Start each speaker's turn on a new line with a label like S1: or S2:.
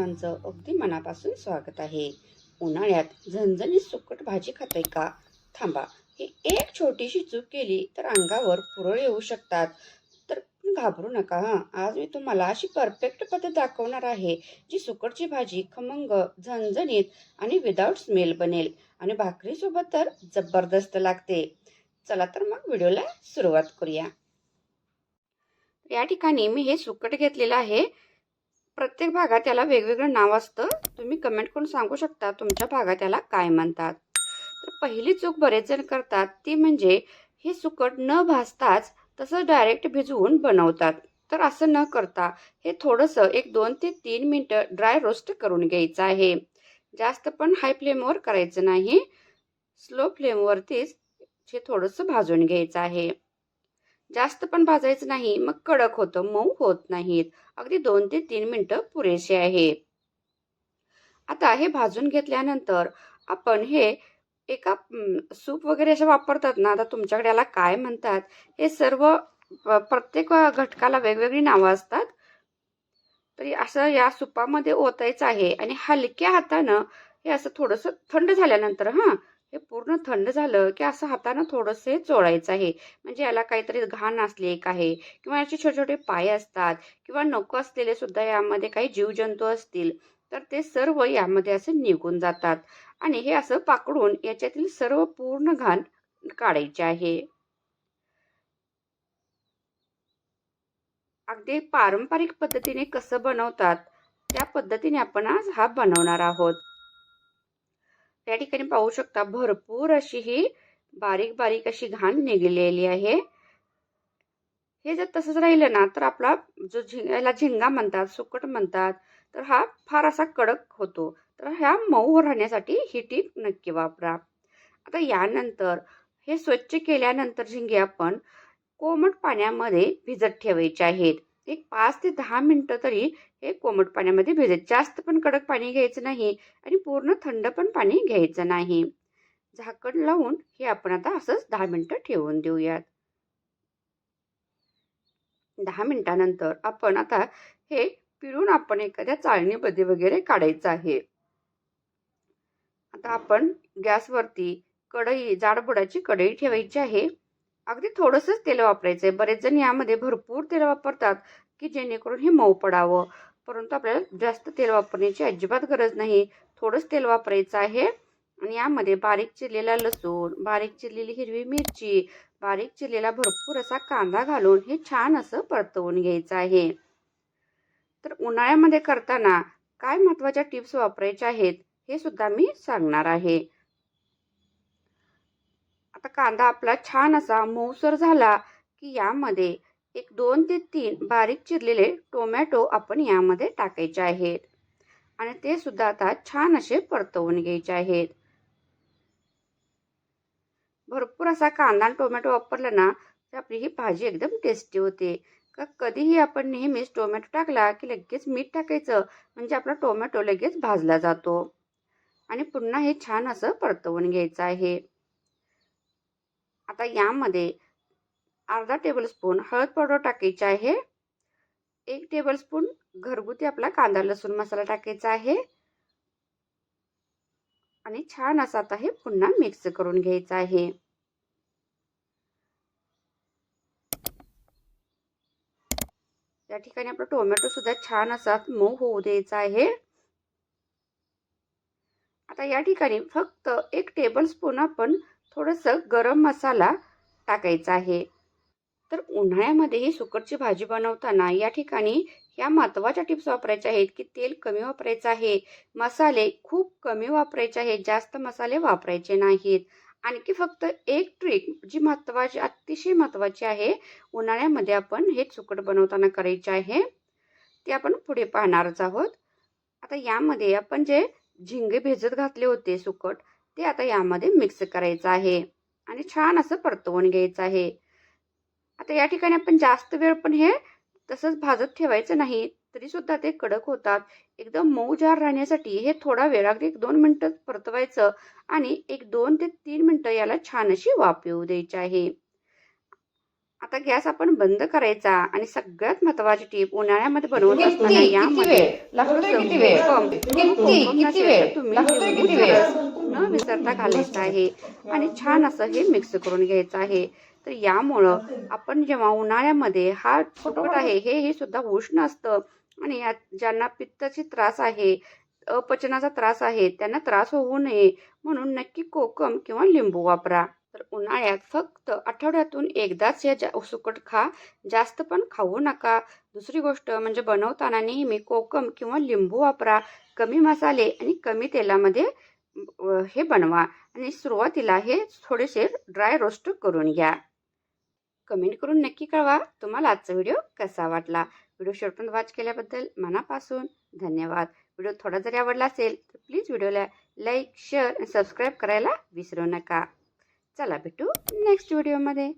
S1: सर्वांचं अगदी मनापासून स्वागत आहे. उन्हाळ्यात झणझणीत सुकट भाजी खाताय का? थांबा, ही एक छोटीशी चूक केली तर अंगावर पुरळ येऊ शकतात. तर घाबरू नका हां. आज मी तुम्हाला अशी परफेक्ट पद्धत दाखवणार आहे, जी सुकटची भाजी खमंग, झणझणीत आणि विदाऊट स्मेल बनेल आणि भाकरीसोबत तर जबरदस्त लागते. चला तर मग व्हिडिओला सुरुवात करूया. या ठिकाणी मी हे सुकट घेतलेलं आहे. प्रत्येक भागात त्याला वेगवेगळं नाव असतं. तुम्ही कमेंट करून सांगू शकता तुमच्या भागात त्याला काय म्हणतात. तर पहिली चूक बरेच जण करतात ती म्हणजे हे सुकट न भाजताच तसं डायरेक्ट भिजवून बनवतात. तर असं न करता हे थोडंसं एक 2 ते 3 मिनिटं ड्राय रोस्ट करून घ्यायचं आहे. जास्त पण हाय फ्लेमवर करायचं नाही. स्लो फ्लेमवरतीच हे थोडंसं भाजून घ्यायचं आहे. जास्त पण भाजायचं नाही, मग कडक होतं, मऊ होत नाहीत. अगदी 2 ते 3 मिनिटं पुरेसे आहे. आता हे भाजून घेतल्यानंतर आपण हे एका सूप वगैरे असं वापरतात ना, आता तुमच्याकडे याला काय म्हणतात, हे सर्व प्रत्येक घटकाला वेगवेगळी नावं असतात. तरी असं या सुपामध्ये ओतायचं आहे आणि हलक्या हातानं हे असं थोडंसं थंड झाल्यानंतर हे पूर्ण थंड झालं की असं हातानं थोडंसं हे चोळायचं आहे. म्हणजे याला काहीतरी घाण असली एक आहे किंवा याचे छोटे छोटे पाय असतात किंवा नको असलेले सुद्धा यामध्ये काही जीवजंतू असतील तर ते सर्व यामध्ये असे निघून जातात आणि हे असं पाकडून याच्यातील सर्व पूर्ण घाण काढायचे आहे. अगदी पारंपरिक पद्धतीने कसं बनवतात त्या पद्धतीने आपण आज हा बनवणार आहोत. त्या ठिकाणी पाहू शकता भरपूर अशी ही बारीक बारीक अशी घाण निघलेली आहे. हे जर तसंच राहिलं ना तर आपला जो याला झिंगा म्हणतात, सुकट म्हणतात, तर हा फार असा कडक होतो. तर ह्या मऊ राहण्यासाठी ही टीप नक्की वापरा. आता यानंतर हे स्वच्छ केल्यानंतर झिंगे आपण कोमट पाण्यामध्ये भिजत ठेवायचे आहेत. एक 5 ते 10 मिनिटं तरी हे कोमट पाण्यामध्ये भिजत. जास्त पण कडक पाणी घ्यायचं नाही आणि पूर्ण थंड पण पाणी घ्यायचं नाही. झाकण लावून हे आपण आता असंच 10 मिनिटं ठेवून देऊयात. 10 मिनिटानंतर आपण आता हे पिळून आपण एखाद्या चाळणीमध्ये वगैरे काढायचं आहे. आता आपण गॅसवरती कढई, जाडबुडाची कढई ठेवायची आहे. अगदी थोडंसंच तेल वापरायचं आहे. बरेच जण यामध्ये भरपूर तेल वापरतात की जेणेकरून हे मऊ पडावं. परंतु आपल्याला जास्त तेल वापरण्याची अजिबात गरज नाही. थोडंच तेल वापरायचं आहे आणि यामध्ये बारीक चिरलेला लसूण, बारीक चिरलेली हिरवी मिरची, बारीक चिरलेला भरपूर असा कांदा घालून हे छान असं परतवून घ्यायचं आहे. तर उन्हाळ्यामध्ये करताना काय महत्त्वाच्या टिप्स वापरायच्या आहेत हे सुद्धा मी सांगणार आहे. आता कांदा आपला छान असा मऊसर झाला की यामध्ये एक 2 ते 3 बारीक चिरलेले टोमॅटो आपण यामध्ये टाकायचे आहेत आणि ते सुद्धा आता छान असे परतवून घ्यायचे आहेत. भरपूर असा कांदा आणि टोमॅटो वापरला ना तर आपली ही भाजी एकदम टेस्टी होते. कधीही आपण नेहमीच टोमॅटो टाकला की लगेच मीठ टाकायचं म्हणजे आपला टोमॅटो लगेच भाजला जातो आणि पुन्हा हे छान असं परतवून घ्यायचं आहे. आता यामध्ये अर्धा टेबलस्पून हळद पावडर टाकायची आहे. 1 टेबलस्पून घरगुती आपला कांदा लसूण मसाला टाकायचा आहे आणि छान असं आता हे पुन्हा मिक्स करून घ्यायचं आहे. या ठिकाणी आपला टोमॅटो सुद्धा छान असा मऊ होऊ द्यायचा आहे. आता या ठिकाणी फक्त 1 टेबलस्पून आपण थोडंसं गरम मसाला टाकायचा आहे. तर उन्हाळ्यामध्ये ही सुकटची भाजी बनवताना या ठिकाणी ह्या महत्त्वाच्या टिप्स वापरायच्या आहेत की तेल कमी वापरायचं आहे, मसाले खूप कमी वापरायचे आहेत, जास्त मसाले वापरायचे नाहीत. आणखी फक्त एक ट्रिक जी महत्त्वाची, अतिशय महत्त्वाची आहे, उन्हाळ्यामध्ये आपण हे सुकट बनवताना करायचे आहे, ते आपण पुढे पाहणारच आहोत. आता यामध्ये आपण जे झिंगे भिजत घातले होते सुकट, ते आता यामध्ये मिक्स करायचं आहे आणि छान असं परतवून घ्यायचं आहे. आता या ठिकाणी आपण जास्त वेळ पण हे तसंच भाजत ठेवायचं नाही, तरी सुद्धा ते कडक होतात. एकदम मऊजार राहण्यासाठी हे थोडा वेळ, अगदी 1-2 मिनिटं परतवायचं आणि एक 2 ते 3 मिनिटं याला छान अशी वाफ येऊ द्यायची आहे. आता गॅस आपण बंद करायचा आणि सगळ्यात महत्त्वाची टीप उन्हाळ्यामध्ये बनवत
S2: किती
S1: असताना यामध्ये
S2: लागतोय किती वेळ किती वेळ लागतोय किती वेळ
S1: न विसरता घालायचं आहे आणि छान असं हे मिक्स करून घ्यायचं आहे. तर यामुळं आपण जेव्हा उन्हाळ्यामध्ये हा सुकट आहे हे सुद्धा उष्ण असतं आणि यात ज्यांना पित्ताची त्रास आहे, अपचनाचा त्रास आहे, त्यांना त्रास होऊ नये म्हणून नक्की कोकम किंवा लिंबू वापरा. तर उन्हाळ्यात फक्त आठवड्यातून एकदाच सुकट खा, जास्त पण खाऊ नका. दुसरी गोष्ट म्हणजे बनवताना नेहमी कोकम किंवा लिंबू वापरा. कमी मसाले आणि कमी तेलामध्ये हे बनवा आणि सुरुवातीला हे थोडेसे ड्राय रोस्ट करून घ्या. कमेंट करून नक्की कळवा तुम्हाला आजचा व्हिडिओ कसा वाटला. व्हिडिओ शेवटपर्यंत वॉच केल्याबद्दल मनापासून धन्यवाद. व्हिडिओ थोडा जरी आवडला असेल तर प्लीज व्हिडिओला लाईक, शेअर आणि सबस्क्राईब करायला विसरू नका. चला भेटू नेक्स्ट व्हिडिओमध्ये.